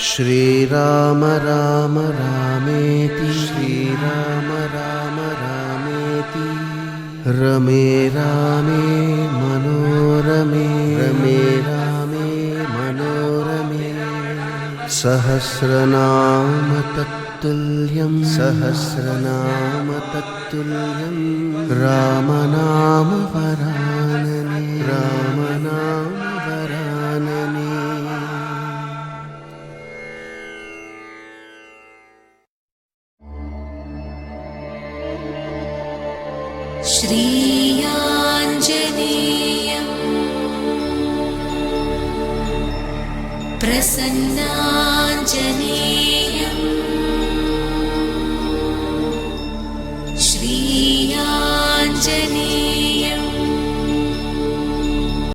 श्रीराम राम रामेति श्रीराम राम रामेति रमे रामे मनोरमे रमे रामे मनोरमे सहस्रनाम तत्तुल्यं सहस्रनाम तत्तुल्यं रामनाम वरानने रामनाम वरानने। श्रीयाञ्जनेयं प्रसन्नाञ्जनेयं श्रीयाञ्जनेयं